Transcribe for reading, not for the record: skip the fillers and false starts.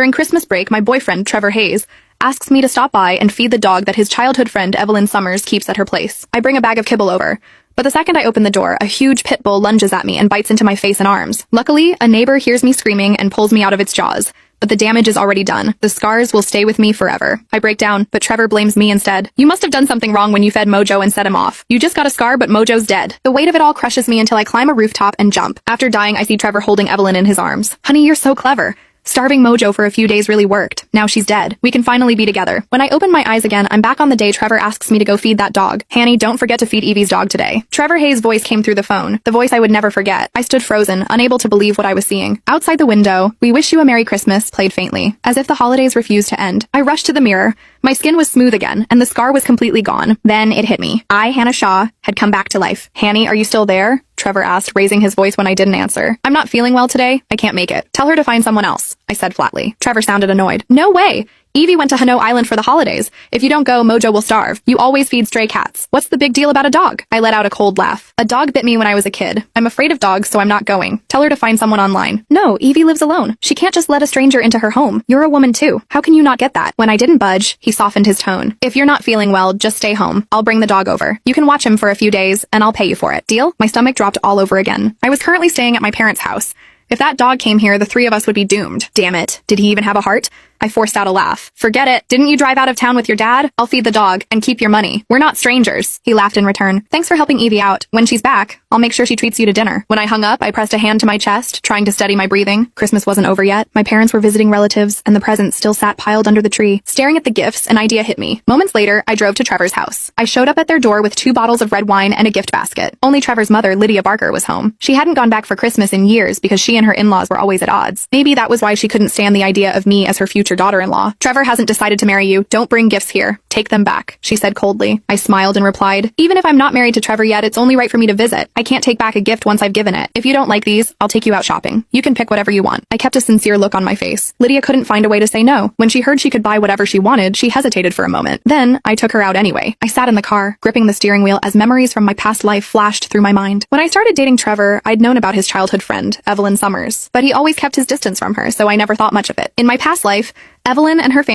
During Christmas break, my boyfriend, Trevor Hayes, asks me to stop by and feed the dog that his childhood friend Evelyn Summers keeps at her place. I bring a bag of kibble over, but the second I open the door, a huge pit bull lunges at me and bites into my face and arms. Luckily, a neighbor hears me screaming and pulls me out of its jaws, but the damage is already done. The scars will stay with me forever. I break down, but Trevor blames me instead. "You must have done something wrong when you fed Mojo and set him off. You just got a scar, but Mojo's dead." The weight of it all crushes me until I climb a rooftop and jump. After dying, I see Trevor holding Evelyn in his arms. "Honey, you're so clever. Starving Mojo for a few days really worked. Now she's dead. We can finally be together." When I open my eyes again, I'm back on the day Trevor asks me to go feed that dog. "Hanny, don't forget to feed Evie's dog today." Trevor Hayes' voice came through the phone, the voice I would never forget. I stood frozen, unable to believe what I was seeing. Outside the window, "We Wish You a Merry Christmas" played faintly, as if the holidays refused to end. I rushed to the mirror. My skin was smooth again, and the scar was completely gone. Then it hit me. I, Hannah Shaw, had come back to life. "Hanny, are you still there?" Trevor asked, raising his voice when I didn't answer. "I'm not feeling well today. I can't make it. Tell her to find someone else," I said flatly. Trevor sounded annoyed. "No way! Evie went to Hano Island for the holidays. If you don't go, Mojo will starve. You always feed stray cats. What's the big deal about a dog?" I let out a cold laugh. "A dog bit me when I was a kid. I'm afraid of dogs, so I'm not going. Tell her to find someone online." "No, Evie lives alone. She can't just let a stranger into her home. You're a woman too. How can you not get that?" When I didn't budge, he softened his tone. "If you're not feeling well, just stay home. I'll bring the dog over. You can watch him for a few days, and I'll pay you for it. Deal?" My stomach dropped all over again. I was currently staying at my parents' house. If that dog came here, the three of us would be doomed. Damn it. Did he even have a heart? I forced out a laugh. "Forget it. Didn't you drive out of town with your dad? I'll feed the dog and keep your money. We're not strangers." He laughed in return. "Thanks for helping Evie out. When she's back, I'll make sure she treats you to dinner." When I hung up, I pressed a hand to my chest, trying to steady my breathing. Christmas wasn't over yet. My parents were visiting relatives, and the presents still sat piled under the tree. Staring at the gifts, an idea hit me. Moments later, I drove to Trevor's house. I showed up at their door with 2 bottles of red wine and a gift basket. Only Trevor's mother, Lydia Barker, was home. She hadn't gone back for Christmas in years because she and her in-laws were always at odds. Maybe that was why she couldn't stand the idea of me as her future daughter-in-law. "Trevor hasn't decided to marry you. Don't bring gifts here. Take them back," she said coldly. I smiled and replied, "Even if I'm not married to Trevor yet, it's only right for me to visit. I can't take back a gift once I've given it. If you don't like these, I'll take you out shopping. You can pick whatever you want." I kept a sincere look on my face. Lydia couldn't find a way to say no. When she heard she could buy whatever she wanted, she hesitated for a moment. Then, I took her out anyway. I sat in the car, gripping the steering wheel as memories from my past life flashed through my mind. When I started dating Trevor, I'd known about his childhood friend, Evelyn Summers, but he always kept his distance from her, so I never thought much of it. In my past life, Evelyn and her family